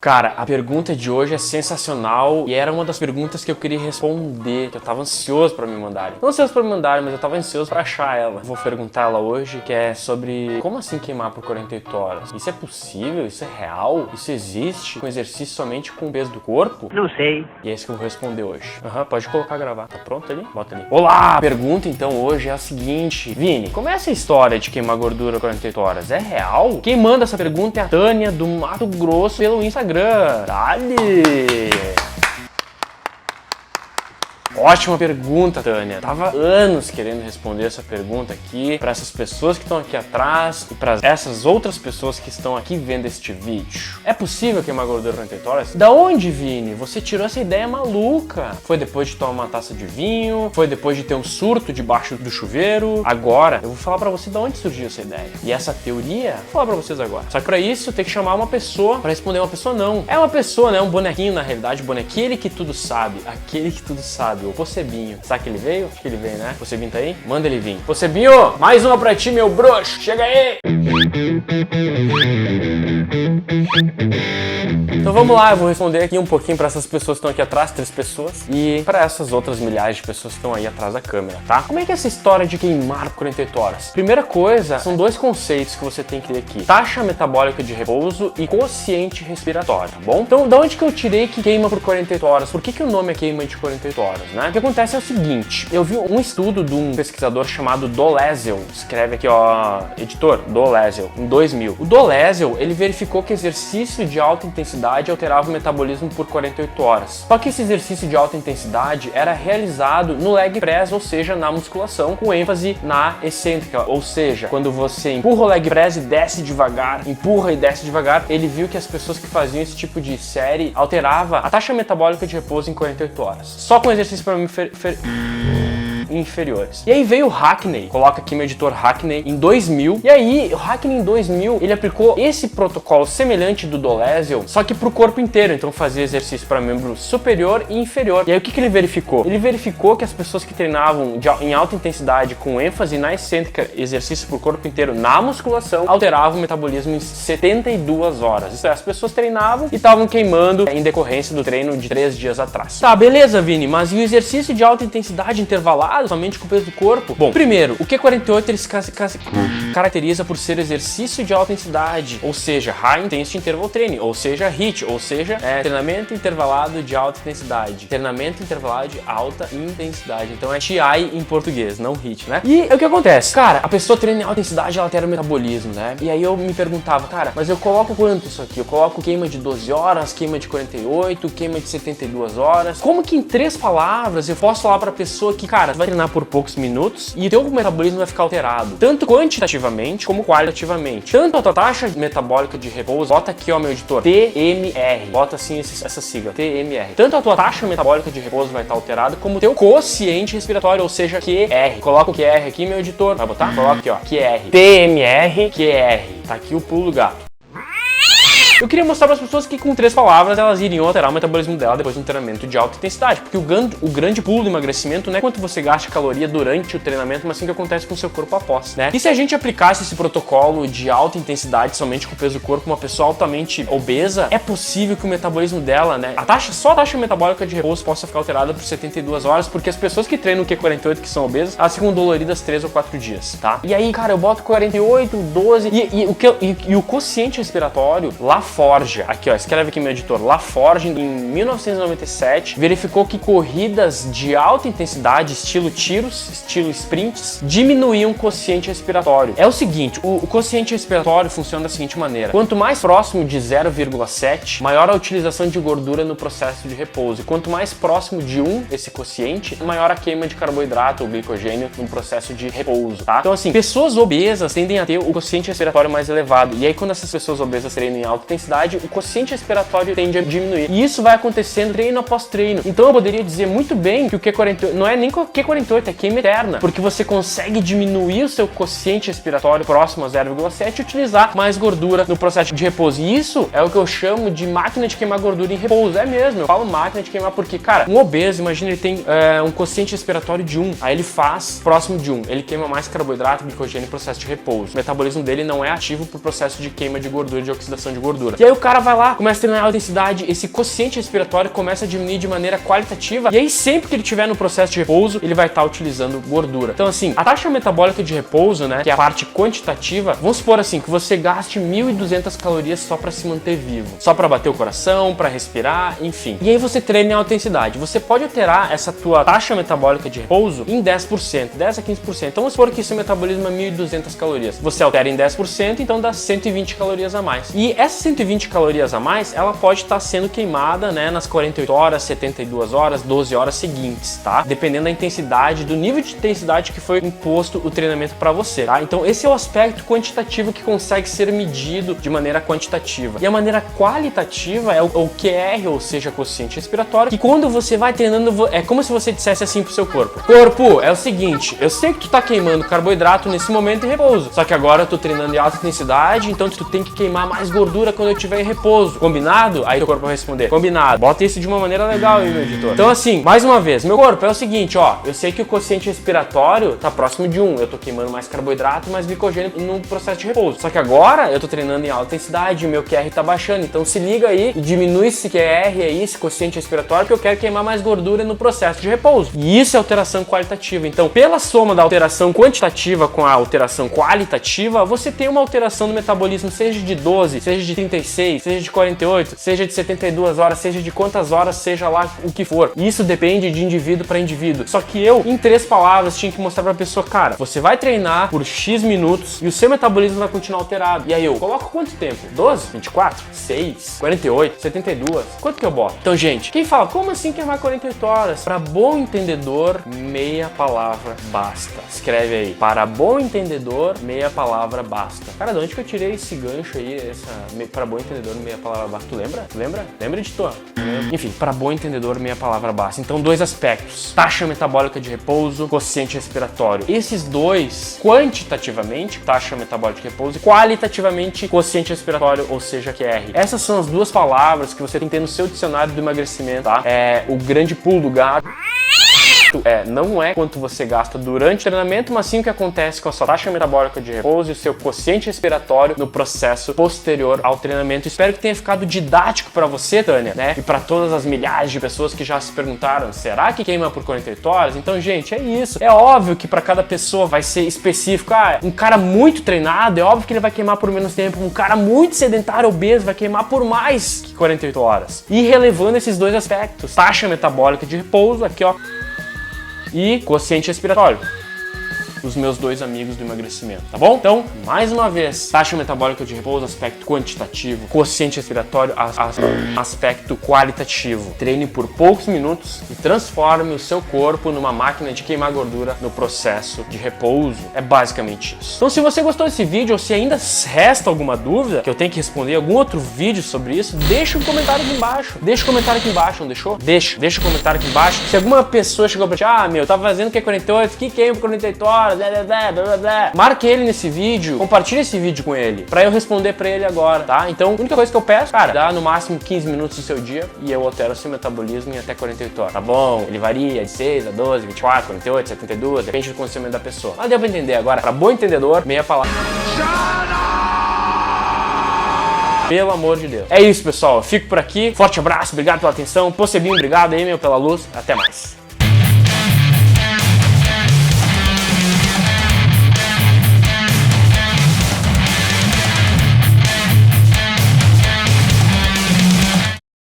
Cara, a pergunta de hoje é sensacional e era uma das perguntas que eu queria responder, que eu tava ansioso pra me mandarem. Não ansioso pra me mandarem, mas eu tava ansioso pra achar ela. Vou perguntar ela hoje, que é sobre como assim queimar por 48 horas? Isso é possível? Isso é real? Isso existe? Com exercício somente com o peso do corpo? Não sei. E é isso que eu vou responder hoje. Pode colocar gravar. Tá pronto ali? Bota ali. Olá! A pergunta então hoje é a seguinte. Vini, como é essa história de queimar gordura 48 horas? É real? Quem manda essa pergunta é a Tânia do Mato Grosso pelo Instagram. Dale! Ótima pergunta, Tânia. Tava anos querendo responder essa pergunta aqui para essas pessoas que estão aqui atrás e para essas outras pessoas que estão aqui vendo este vídeo. É possível queimar gordura 48 horas? Da onde, Vini? Você tirou essa ideia maluca? Foi depois de tomar uma taça de vinho? Foi depois de ter um surto debaixo do chuveiro? Agora, eu vou falar para você de onde surgiu essa ideia. E essa teoria, vou falar para vocês agora. Só que para isso, tem que chamar uma pessoa para responder. Uma pessoa não. É uma pessoa, né? Um bonequinho, na realidade, aquele que tudo sabe. Aquele que tudo sabe. O Possebinho. Sabe que ele veio? Acho que ele veio, né? Possebinho tá aí? Manda ele vir. Possebinho, mais uma pra ti, meu bruxo. Chega aí! Então vamos lá, eu vou responder aqui um pouquinho para essas pessoas que estão aqui atrás, 3 pessoas, e para essas outras milhares de pessoas que estão aí atrás da câmera, tá? Como é que é essa história de queimar por 48 horas? Primeira coisa, são 2 conceitos que você tem que ler aqui. Taxa metabólica de repouso e quociente respiratório, tá bom? Então, da onde que eu tirei que queima por 48 horas? Por que o nome é queima de 48 horas, né? O que acontece é o seguinte, eu vi um estudo de um pesquisador chamado Dolezal, escreve aqui, ó, editor, Dolezal, em 2000. O Dolezal, ele verificou que exercício de alta intensidade alterava o metabolismo por 48 horas. Só que esse exercício de alta intensidade era realizado no leg press, ou seja, na musculação, com ênfase na excêntrica, ou seja, quando você empurra o leg press e desce devagar, empurra e desce devagar, ele viu que as pessoas que faziam esse tipo de série alterava a taxa metabólica de repouso em 48 horas. Só com exercício para mim inferiores. E aí veio o Hackney, coloca aqui meu editor Hackney, em 2000, e aí o Hackney em 2000, ele aplicou esse protocolo semelhante do Dolezal, só que pro corpo inteiro, então fazia exercício para membro superior e inferior. E aí o que ele verificou? Ele verificou que as pessoas que treinavam em alta intensidade com ênfase na excêntrica, exercício pro corpo inteiro na musculação, alteravam o metabolismo em 72 horas. Isso é, as pessoas treinavam e estavam queimando em decorrência do treino de 3 dias atrás. Tá, beleza, Vini, mas e o exercício de alta intensidade intervalado, somente com o peso do corpo? Bom, primeiro, o Q48 ele se caracteriza por ser exercício de alta intensidade, ou seja, High Intensity Interval Training, ou seja, HIIT, ou seja, treinamento intervalado de alta intensidade. Treinamento intervalado de alta intensidade. Então é TI em português, não HIIT, né? E o que acontece? Cara, a pessoa treina em alta intensidade, ela altera o metabolismo, né? E aí eu me perguntava, cara, mas eu coloco quanto isso aqui? Eu coloco queima de 12 horas, queima de 48, queima de 72 horas. Como que em 3 palavras eu posso falar pra pessoa que, cara, vai treinar por poucos minutos e o teu metabolismo vai ficar alterado, tanto quantitativamente como qualitativamente. Tanto a tua taxa metabólica de repouso, bota aqui, ó, meu editor, TMR, bota assim essa sigla, TMR. Tanto a tua taxa metabólica de repouso vai estar alterada, como o teu quociente respiratório, ou seja, QR. Coloca o QR aqui, meu editor, vai botar? Coloca aqui, ó, QR, TMR, QR. Tá aqui o pulo do gato. Eu queria mostrar para as pessoas que com 3 palavras elas iriam alterar o metabolismo dela depois do treinamento de alta intensidade, porque o grande pulo do emagrecimento não é quanto você gasta de caloria durante o treinamento, mas sim o que acontece com o seu corpo após, né? E se a gente aplicasse esse protocolo de alta intensidade somente com o peso do corpo, uma pessoa altamente obesa, é possível que o metabolismo dela, né, só a taxa metabólica de repouso possa ficar alterada por 72 horas, porque as pessoas que treinam o Q48, que são obesas, elas ficam doloridas 3 ou 4 dias, tá? E aí, cara, eu boto 48, 12 e o quociente respiratório, Laforge, aqui ó, escreve aqui meu editor, Laforge, em 1997, verificou que corridas de alta intensidade, estilo tiros, estilo sprints, diminuíam o quociente respiratório. É o seguinte, o quociente respiratório funciona da seguinte maneira: quanto mais próximo de 0,7, maior a utilização de gordura no processo de repouso. E quanto mais próximo de 1, esse quociente, maior a queima de carboidrato ou glicogênio no processo de repouso, tá? Então assim, pessoas obesas tendem a ter o quociente respiratório mais elevado. E aí quando essas pessoas obesas treinam em alta intensidade, o quociente respiratório tende a diminuir. E isso vai acontecendo treino após treino. Então eu poderia dizer muito bem que o Q48 não é nem Q48, é queima eterna, porque você consegue diminuir o seu quociente respiratório próximo a 0,7 e utilizar mais gordura no processo de repouso. E isso é o que eu chamo de máquina de queimar gordura em repouso. É mesmo, eu falo máquina de queimar porque, cara, um obeso, imagina, ele tem um quociente respiratório de 1, aí ele faz próximo de 1, ele queima mais carboidrato, glicogênio no processo de repouso. O metabolismo dele não é ativo para o processo de queima de gordura, de oxidação de gordura. gordura. E aí o cara vai lá, começa a treinar alta intensidade, esse quociente respiratório começa a diminuir de maneira qualitativa, e aí sempre que ele estiver no processo de repouso, ele vai estar utilizando gordura. Então assim, a taxa metabólica de repouso, né, que é a parte quantitativa, vamos supor assim, que você gaste 1.200 calorias só para se manter vivo, só para bater o coração, para respirar, enfim. E aí você treina em alta intensidade. Você pode alterar essa tua taxa metabólica de repouso em 10%, 10 a 15%. Então vamos supor que seu metabolismo é 1.200 calorias. Você altera em 10%, então dá 120 calorias a mais. E essas 120 calorias a mais, ela pode estar sendo queimada, né, nas 48 horas, 72 horas, 12 horas seguintes, tá? Dependendo da intensidade, do nível de intensidade que foi imposto o treinamento para você, tá? Então esse é o aspecto quantitativo que consegue ser medido de maneira quantitativa. E a maneira qualitativa é o QR, ou seja, quociente respiratório, que quando você vai treinando, é como se você dissesse assim pro seu corpo: corpo, é o seguinte, eu sei que tu tá queimando carboidrato nesse momento em repouso, só que agora eu tô treinando em alta intensidade, então tu tem que queimar mais gordura quando eu estiver em repouso. Combinado? Aí o corpo vai responder: combinado. Bota isso de uma maneira legal aí, meu editor. Então assim, mais uma vez, meu corpo, é o seguinte, ó, eu sei que o quociente respiratório tá próximo de 1, eu tô queimando mais carboidrato, mais glicogênio no processo de repouso. Só que agora eu tô treinando em alta intensidade, o meu QR tá baixando, então se liga aí e diminui esse QR aí, esse quociente respiratório, que eu quero queimar mais gordura no processo de repouso. E isso é alteração qualitativa. Então, pela soma da alteração quantitativa com a alteração qualitativa, você tem uma alteração no metabolismo, seja de 12, seja de 36, seja de 48, seja de 72 horas, seja de quantas horas, seja lá o que for. Isso depende de indivíduo para indivíduo. Só que eu, em 3 palavras, tinha que mostrar pra pessoa: cara, você vai treinar por X minutos e o seu metabolismo vai continuar alterado. E aí eu coloco quanto tempo? 12? 24? 6? 48? 72? Quanto que eu boto? Então, gente, quem fala, como assim queimar 48 horas? Para bom entendedor, meia palavra basta. Escreve aí: para bom entendedor, meia palavra basta. Cara, de onde que eu tirei esse gancho aí, para bom entendedor, meia palavra basta? Tu lembra? Lembra, editor? Enfim, para bom entendedor, meia palavra basta. Então, 2 aspectos: taxa metabólica de repouso, quociente respiratório. Esses 2, quantitativamente, taxa metabólica de repouso, e qualitativamente, quociente respiratório, ou seja, QR. Essas são as 2 palavras que você tem que ter no seu dicionário do emagrecimento, tá? É o grande pulo do gato. Não é quanto você gasta durante o treinamento, mas sim o que acontece com a sua taxa metabólica de repouso e o seu quociente respiratório no processo posterior ao treinamento. Espero que tenha ficado didático para você, Tânia, né? E para todas as milhares de pessoas que já se perguntaram: será que queima por 48 horas? Então, gente, é isso. É óbvio que para cada pessoa vai ser específico. Um cara muito treinado, é óbvio que ele vai queimar por menos tempo. Um cara muito sedentário, obeso, vai queimar por mais que 48 horas. E relevando esses 2 aspectos: taxa metabólica de repouso, aqui ó, e quociente respiratório, os meus 2 amigos do emagrecimento, tá bom? Então, mais uma vez, taxa metabólica de repouso, aspecto quantitativo, quociente respiratório, aspecto qualitativo. Treine por poucos minutos e transforme o seu corpo numa máquina de queimar gordura no processo de repouso. É basicamente isso. Então, se você gostou desse vídeo ou se ainda resta alguma dúvida que eu tenho que responder algum outro vídeo sobre isso, deixa um comentário aqui embaixo. Deixa um comentário aqui embaixo, não deixou? Deixa um comentário aqui embaixo. Se alguma pessoa chegou pra ti: meu, tava fazendo o que 48, que queima por 48 horas, blá, blá, blá, blá. Marque ele nesse vídeo, compartilhe esse vídeo com ele, pra eu responder pra ele agora, tá? Então, a única coisa que eu peço, cara, dá no máximo 15 minutos do seu dia e eu altero o seu metabolismo em até 48 horas, tá bom? Ele varia de 6 a 12, 24, 48, 72, depende do conhecimento da pessoa. Mas deu pra entender agora. Pra bom entendedor, meia palavra. Pelo amor de Deus. É isso, pessoal. Eu fico por aqui. Forte abraço, obrigado pela atenção. Possebinho, obrigado aí, meu, pela luz. Até mais.